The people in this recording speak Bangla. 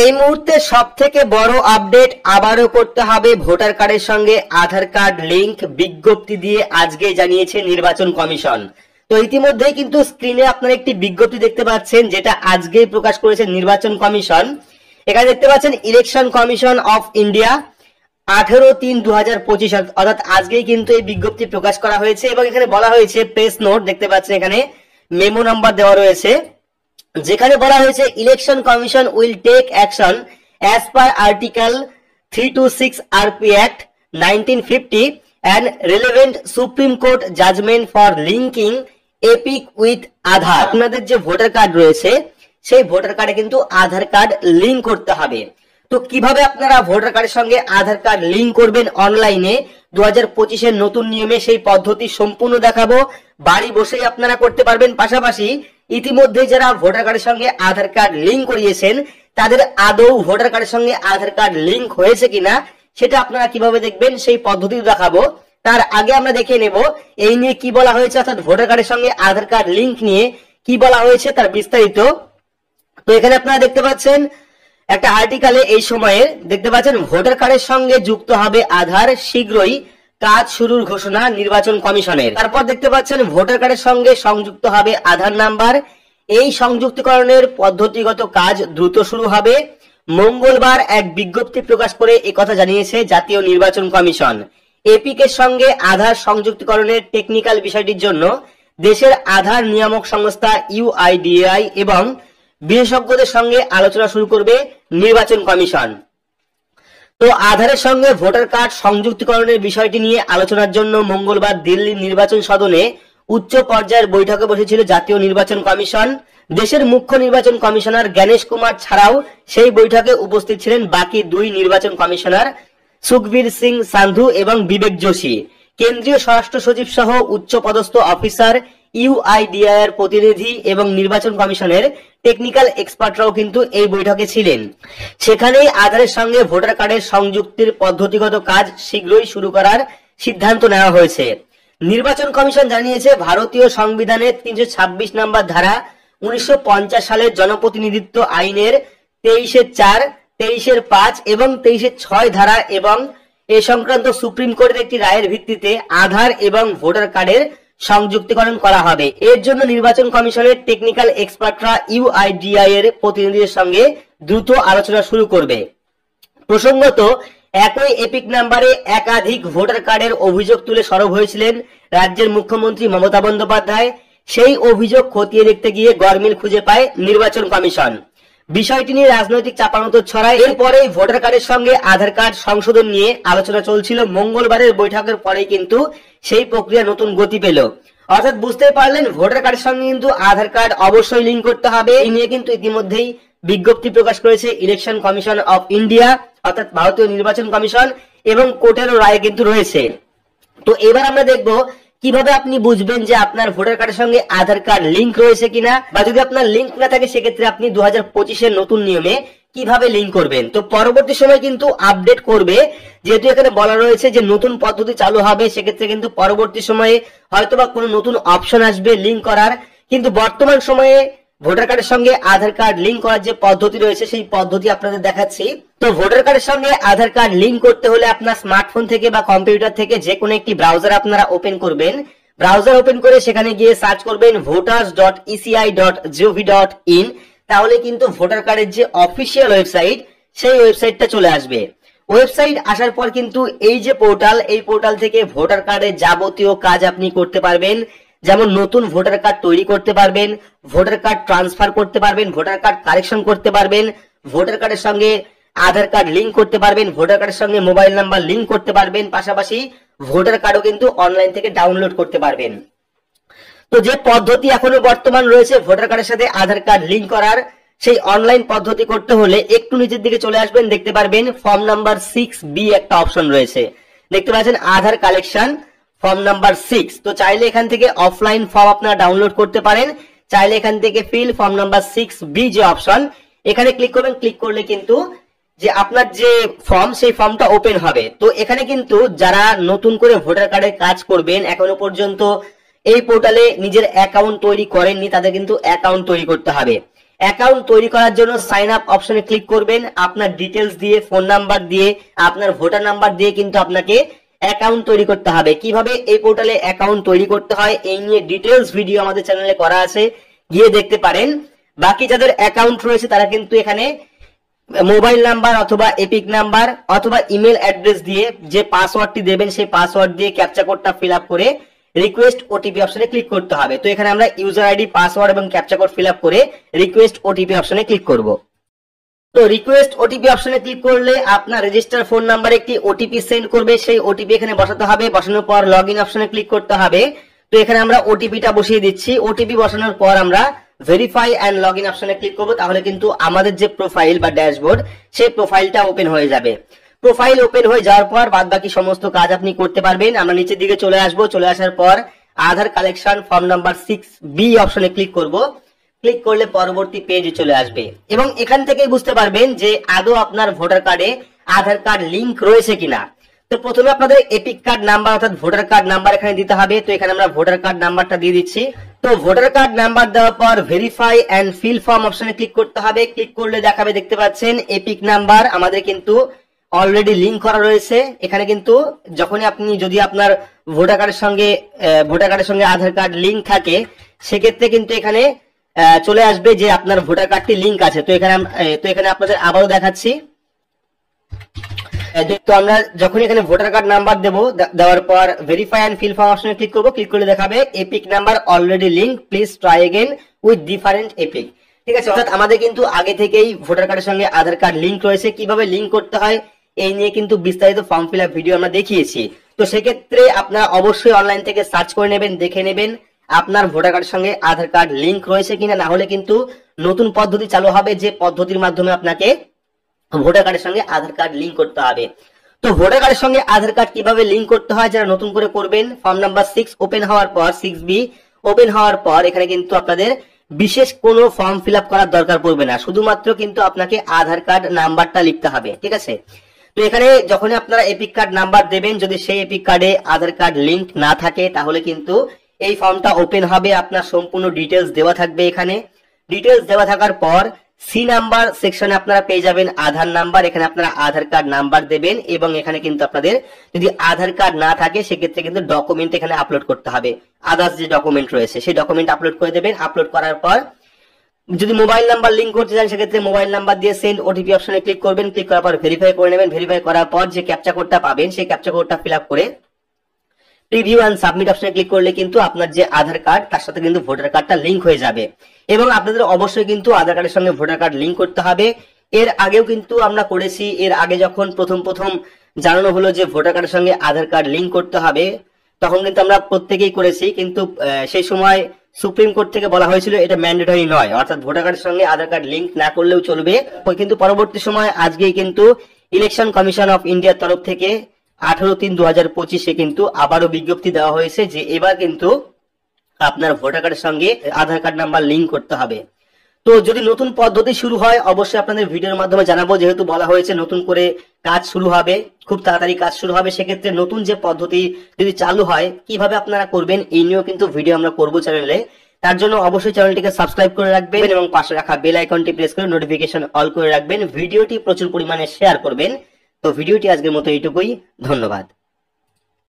এই মুহূর্তে সবথেকে বড় আপডেট আবারও করতে হবে ভোটার কার্ডের সঙ্গে আধার কার্ড লিংক বিজ্ঞপ্তি দিয়ে আজকে জানিয়েছে নির্বাচন কমিশন। তো ইতিমধ্যেই কিন্তু স্ক্রিনে আপনারা একটি বিজ্ঞপ্তি দেখতে পাচ্ছেন যেটা আজকেই প্রকাশ করেছে নির্বাচন কমিশন। এখানে দেখতে পাচ্ছেন ইলেকশন কমিশন অফ ইন্ডিয়া 18/3/2025 অর্থাৎ আজকেই কিন্তু এই বিজ্ঞপ্তি প্রকাশ করা হয়েছে এবং এখানে বলা হয়েছে প্রেস নোট দেখতে পাচ্ছেন এখানে মেমো নাম্বার দেওয়া রয়েছে যেখানে বলা হয়েছে election commission will take action as per article 326 RP act 1950 and relevant Supreme Court judgment for linking EPIC with Aadhaar. আপনাদের যে ভোটার কার্ড রয়েছে সেই ভোটার কার্ডে কিন্তু আধার কার্ড লিংক করতে হবে। তো কিভাবে আপনারা ভোটার কার্ডের সঙ্গে আধার কার্ড লিংক করবেন অনলাইনে 2025 এর নতুন নিয়মে সেই পদ্ধতি সম্পূর্ণ দেখাবো। বাড়ি বসেই আপনারা করতে পারবেন। পাশাপাশি ইতিমধ্যে যারা ভোটার কার্ডের সঙ্গে আধার কার্ড লিংক করিয়েছেন তাদের আদৌ ভোটার কার্ডের সঙ্গে আধার কার্ড লিংক হয়েছে কিনা সেটা আপনারা কিভাবে দেখবেন সেই পদ্ধতি দেখাবো। তার আগে আমরা দেখে নেব এই নিয়ে কি বলা হয়েছে, অর্থাৎ ভোটার কার্ডের সঙ্গে আধার কার্ড লিংক নিয়ে কি বলা হয়েছে তার বিস্তারিত। তো এখানে আপনারা দেখতে পাচ্ছেন একটা আর্টিকেলে এই সময়ে দেখতে পাচ্ছেন ভোটার কার্ডের সঙ্গে যুক্ত হবে আধার, শীঘ্রই কাজ শুরুর ঘোষণা নির্বাচন কমিশনের। তারপর দেখতে পাচ্ছেন ভোটার কার্ডের সঙ্গে সংযুক্ত হবে আধার নাম্বার, এই সংযুক্তিকরণের পদ্ধতিগত কাজ দ্রুত শুরু হবে। মঙ্গলবার এক বিজ্ঞপ্তি প্রকাশ করে একথা জানিয়েছে জাতীয় নির্বাচন কমিশন। এপিক এর সঙ্গে আধার সংযুক্তিকরণের টেকনিক্যাল বিষয়টির জন্য দেশের আধার নিয়ামক সংস্থা ইউআইডিএআই এবং বিশেষজ্ঞদের সঙ্গে আলোচনা শুরু করবে নির্বাচন কমিশন। তো আধারের সঙ্গে ভোটার কার্ড সংযুক্তিকরণের বিষয়টি নিয়ে আলোচনার জন্য মঙ্গলবার দিল্লির নির্বাচন সদনে উচ্চ পর্যায়ের বৈঠকে বসেছিল জাতীয় নির্বাচন কমিশন। দেশের মুখ্য নির্বাচন কমিশনার জ্ঞানেশ কুমার ছাড়াও সেই বৈঠকে উপস্থিত ছিলেন বাকি দুই নির্বাচন কমিশনার সুখবীর সিং সান্ধু এবং বিবেক যোশী। কেন্দ্রীয় স্বরাষ্ট্র সচিব সহ উচ্চ পদস্থ অফিসার, ইউআইডিএআই এর প্রতিনিধি এবং নির্বাচন কমিশনের টেকনিক্যাল এক্সপার্টরাও কিন্তু এই বৈঠকে ছিলেন। সেখানেই আধারের সঙ্গে ভোটার কার্ডের সংযুক্তির পদ্ধতিগত কাজ শীঘ্রই শুরু করার সিদ্ধান্ত নেওয়া হয়েছে। নির্বাচন কমিশন জানিয়েছে ভারতীয় সংবিধানের 326 নম্বর ধারা, 1950 সালের জনপ্রতিনিধিত্ব আইনের 23-4, 23-5 এবং 23-6 ধারা এবং এ সংক্রান্ত সুপ্রিম কোর্টের একটি রায়ের ভিত্তিতে আধার এবং ভোটার কার্ডের সংযুক্তিকরণ করা হবে। এর জন্য নির্বাচন কমিশনের টেকনিক্যাল এক্সপার্টরা ইউআইডিএআই এর প্রতিনিধিদের সঙ্গে দ্রুত আলোচনা শুরু করবে। প্রসঙ্গত একই এপিক নাম্বারে একাধিক ভোটার কার্ডের অভিযোগ তুলে সরব হয়েছিলেন রাজ্যের মুখ্যমন্ত্রী মমতা বন্দ্যোপাধ্যায়। সেই অভিযোগ খতিয়ে দেখতে গিয়ে গরমিল খুঁজে পায় নির্বাচন কমিশন। বিষয়টি নিয়ে রাজনৈতিক চাপানোতর ছড়ায়। এরপরেই ভোটার কার্ডের সঙ্গে আধার কার্ড সংশোধন নিয়ে আলোচনা চলছিল। মঙ্গলবারের বৈঠকের পরেই কিন্তু সেই প্রক্রিয়া নতুন গতি পেল। অর্থাৎ বুঝতে পারলেন ভোটার কার্ডের সঙ্গে কিন্তু আধার কার্ড অবশ্যই লিংক করতে হবে। এই নিয়ে কিন্তু ইতিমধ্যেই বিজ্ঞপ্তি প্রকাশ করেছে ইলেকশন কমিশন অফ ইন্ডিয়া অর্থাৎ ভারতীয় নির্বাচন কমিশন এবং কোর্টেরও রায় কিন্তু রয়েছে। তো এবার আমরা দেখবো কিভাবে আপনি বুঝবেন যে আপনার ভোটার কার্ডের সঙ্গে আধার কার্ড লিংক রয়েছে কিনা, বা যদি আপনার লিংক না থাকে সেক্ষেত্রে আপনি 2025 এর নতুন নিয়মে কিভাবে লিংক করবেন। তো পরবর্তী সময় কিন্তু আপডেট করবে, যেহেতু এখানে বলা রয়েছে যে নতুন পদ্ধতি চালু হবে, সেক্ষেত্রে কিন্তু পরবর্তী সময়ে হয়তোবা কোনো নতুন অপশন আসবে লিংক করার। কিন্তু বর্তমান সময়ে ভোটার কার্ডের সঙ্গে আধার কার্ড লিংক করার যে পদ্ধতি রয়েছে সেই পদ্ধতি আপনাদের দেখাচ্ছি। তো ভোটার কার্ডের সঙ্গে আধার কার্ড লিংক করতে হলে আপনার স্মার্টফোন থেকে বা কম্পিউটার থেকে যে কোনো একটি ব্রাউজার আপনারা ওপেন করবেন। ব্রাউজার ওপেন করে সেখানে গিয়ে সার্চ করবেন voters.eci.gov.in, তাহলে কিন্তু ভোটার কার্ডের যে অফিসিয়াল ওয়েবসাইট সেই ওয়েবসাইটটা চলে আসবে। ওয়েবসাইট আসার পর কিন্তু এই যে পোর্টাল, এই পোর্টাল থেকে ভোটার কার্ডের যাবতীয় কাজ আপনি করতে পারবেন। যেমন নতুন ভোটার কার্ড তৈরি করতে পারবেন, ভোটার কার্ড ট্রান্সফার করতে পারবেন, ভোটার কার্ড কারেকশন করতে পারবেন, ভোটার কার্ডের সঙ্গে আধার কার্ড লিংক করতে পারবেন, ভোটার কার্ডের সঙ্গে মোবাইল নাম্বার লিংক করতে পারবেন, পাশাপাশি ভোটার কার্ডও কিন্তু অনলাইন থেকে ডাউনলোড করতে পারবেন। তো যে পদ্ধতি এখনো বর্তমান রয়েছে ভোটার কার্ডের সাথে আধার কার্ড লিংক করার, সেই অনলাইন পদ্ধতি করতে হলে একটু নিচের দিকে চলে আসবেন, দেখতে পারবেন ফর্ম নাম্বার 6B একটা অপশন রয়েছে, দেখতে পাচ্ছেন আধার কালেকশন ফর্ম নাম্বার 6। তো চাইলে এখান থেকে অফলাইন ফর্ম আপনারা ডাউনলোড করতে পারেন, চাইলে এখান থেকে ফিল ফর্ম নাম্বার 6B যে অপশন, এখানে ক্লিক করবেন। ক্লিক করলে কিন্তু যে আপনার যে ফর্ম সেই ফর্মটা ওপেন হবে। তো এখানে কিন্তু যারা নতুন করে ভোটার কার্ডের কাজ করবেন, এখনো পর্যন্ত এই পোর্টালে নিজের অ্যাকাউন্ট তৈরি করেননি, তাদের কিন্তু অ্যাকাউন্ট তৈরি করতে হবে। অ্যাকাউন্ট তৈরি করার জন্য সাইন আপ অপশনে ক্লিক করবেন। আপনার ডিটেলস দিয়ে, ফোন নাম্বার দিয়ে, আপনার ভোটার নাম্বার দিয়ে কিন্তু আপনাকে অ্যাকাউন্ট তৈরি করতে হবে। কিভাবে এই পোর্টালে অ্যাকাউন্ট তৈরি করতে হয় এই নিয়ে ডিটেলস ভিডিও আমাদের চ্যানেলে করা আছে, গিয়ে দেখতে পারেন। বাকি যাদের অ্যাকাউন্ট রয়েছে তারা কিন্তু এখানে মোবাইল নাম্বার অথবা এপিক নাম্বার অথবা ইমেল অ্যাড্রেস দিয়ে যে পাসওয়ার্ডটি দেবেন সেই পাসওয়ার্ড দিয়ে ক্যাপচা কোডটা ফিল আপ করে রিকোয়েস্ট ওটিপি অপশনে ক্লিক করতে হবে। তো এখানে আমরা ইউজার আইডি, পাসওয়ার্ড এবং ক্যাপচা কোড ফিল আপ করে রিকোয়েস্ট ওটিপি অপশনে ক্লিক করব। তো রিকোয়েস্ট ওটিপি অপশনে ক্লিক করলে আপনার রেজিস্টার ফোন নাম্বারে একটি ওটিপি সেন্ড করবে, সেই ওটিপি এখানে বসাতে হবে। বসানোর পর লগইন অপশনে ক্লিক করতে হবে। তো এখানে আমরা ওটিপিটা বসিয়ে দিচ্ছি। ওটিপি বসানোর পর আমরা ভেরিফাই এন্ড লগইন অপশনে ক্লিক করব। তাহলে কিন্তু আমাদের যে প্রোফাইল বা ড্যাশবোর্ড সেই প্রোফাইলটা ওপেন হয়ে যাবে। প্রোফাইল ওপেন হয়ে যাওয়ার পর বাদ বাকি সমস্ত কাজ আপনি করতে পারবেন। আমরা নিচের দিকে চলে আসব। চলে আসার পর আধার কালেকশন ফর্ম নাম্বার 6B অপশনে ক্লিক করব। ক্লিক করলে পরবর্তী পেজে চলে আসবে এবং এখান থেকে বুঝতে পারবেন যে আদৌ আপনার ভোটার কার্ডে আধার কার্ড লিংক রয়েছে কিনা। তো প্রথমে আপনাদের এপিক কার্ড নাম্বার অর্থাৎ ভোটার কার্ড নাম্বার এখানে দিতে হবে। তো এখানে আমরা ভোটার কার্ড নাম্বারটা দিয়ে দিচ্ছি। তো ভোটার কার্ড নাম্বার দেওয়ার পর ভেরিফাই এন্ড ফিল ফর্ম অপশনে ক্লিক করতে হবে। ক্লিক করলে দেখাবে, দেখতে পাচ্ছেন এপিক নাম্বার আমাদের কিন্তু অলরেডি লিংক করা রয়েছে। এখানে কিন্তু যখনই আপনি যদি আপনার ভোটার কার্ডের সঙ্গে আধার কার্ড লিংক থাকে সেক্ষেত্রে কিন্তু এখানে চলে আসবে যে আপনার ভোটার কার্ডটি লিংক আছে। তো এখানে আপনাদের আবারও দেখাচ্ছি। তো আমরা যখন এখানে ভোটার কার্ড নাম্বার দেওয়ার পর ভেরিফাই এন্ড ফিল ফর্ম অপশনে ক্লিক করব। ক্লিক করলে দেখাবে epic number already link, please try again with different epic. ঠিক আছে, অর্থাৎ আমাদের কিন্তু আগে থেকেই ভোটার কার্ডের সঙ্গে আধার কার্ড লিংক রয়েছে। কিভাবে লিংক করতে হয় এই নিয়ে কিন্তু বিস্তারিত ফর্ম ফিল আপ ভিডিও আমরা দেখিয়েছি। তো সেক্ষেত্রে আপনারা অবশ্যই অনলাইন থেকে সার্চ করে নেবেন, দেখে নেবেন আপনার ভোটার কার্ডের সঙ্গে আধার কার্ড লিংক রয়েছে কিনা। না হলে কিন্তু নতুন পদ্ধতি চালু হবে যে পদ্ধতির মাধ্যমে আপনাকে ভোটার কার্ডের সঙ্গে আধার কার্ড লিংক করতে হবে। তো ভোটার কার্ডের সঙ্গে আধার কার্ড কিভাবে লিংক করতে হয় যারা নতুন করে করবেন, ফর্ম নাম্বার 6 ওপেন হওয়ার পর 6B ওপেন হওয়ার পর এখানে কিন্তু আপনাদের বিশেষ কোনো ফর্ম ফিল আপ করার দরকার পড়বে না, শুধুমাত্র কিন্তু আপনাকে আধার কার্ড নাম্বারটা লিখতে হবে। ঠিক আছে, তো এখানে যখন আপনারা এপিক কার্ড নাম্বার দেবেন, যদি সেই এপিক কার্ডে আধার কার্ড লিংক না থাকে তাহলে কিন্তু এই ফর্মটা ওপেন হবে। আপনার সম্পূর্ণ ডিটেলস দেওয়া থাকবে। এখানে ডিটেলস দেওয়া থাকার পর সি নাম্বার সেকশনে আপনারা পেয়ে যাবেন আধার নাম্বার। এখানে আপনারা আধার কার্ড নাম্বার দেবেন এবং এখানে কিন্তু আপনাদের যদি আধার কার্ড না থাকে সেক্ষেত্রে কিন্তু ডকুমেন্ট এখানে আপলোড করতে হবে। আদার্স যে ডকুমেন্ট রয়েছে সেই ডকুমেন্ট আপলোড করে দেবেন। আপলোড করার পর যদি মোবাইল নাম্বার লিংক করতে চান সেক্ষেত্রে মোবাইল নাম্বার দিয়ে সেন্ড ওটিপি অপশনে ক্লিক করবেন। ক্লিক করার পর ভেরিফাই করে নেবেন। ভেরিফাই করার পর যে ক্যাপচা কোডটা পাবেন সেই ক্যাপচা কোডটা ফিল আপ করে প্রিভিউ এন্ড সাবমিট অপশনে ক্লিক করলে কিন্তু আপনার যে আধার কার্ড তার সাথে কিন্তু ভোটার কার্ডটা লিংক হয়ে যাবে। এবং আপনাদের অবশ্যই কিন্তু আধার কার্ডের সঙ্গে ভোটার কার্ড লিংক করতে হবে। এর আগেও কিন্তু আমরা করেছি। এর আগে যখন প্রথম জানানো হলো যে ভোটার কার্ডের সঙ্গে আধার কার্ড লিংক করতে হবে তখন কিন্তু আমরা প্রত্যেকেই করেছি, কিন্তু সেই সময় সুপ্রিম কোর্ট থেকে বলা হয়েছিল এটা ম্যান্ডেটরি নয়, অর্থাৎ ভোটার কার্ডের সঙ্গে আধার কার্ড লিংক না করলেও চলবে। কিন্তু পরবর্তী সময় আজকেই কিন্তু ইলেকশন কমিশন অফ ইন্ডিয়ার তরফ থেকে 18/3/2025 কিন্তু আবারও বিজ্ঞপ্তি দেওয়া হয়েছে যে এবার কিন্তু আপনার ভোটার কার্ডের সঙ্গে আধার কার্ড নাম্বার লিংক করতে হবে। তো যদি নতুন পদ্ধতি শুরু হয় অবশ্যই আপনাদের ভিডিওর মাধ্যমে জানাবো, যেহেতু বলা হয়েছে নতুন করে কাজ শুরু হবে, খুব তাড়াতাড়ি কাজ শুরু হবে। সেক্ষেত্রে নতুন যে পদ্ধতি যদি চালু হয় কিভাবে আপনারা করবেন এই নিয়েও কিন্তু ভিডিও আমরা করবো চ্যানেলে। তার জন্য অবশ্যই চ্যানেলটিকে সাবস্ক্রাইব করে রাখবেন এবং পাশে রাখা বেল আইকনটি প্রেস করে নোটিফিকেশন অল করে রাখবেন। ভিডিওটি প্রচুর পরিমাণে শেয়ার করবেন। তো ভিডিওটি আজকের মতো এইটুকুই, ধন্যবাদ।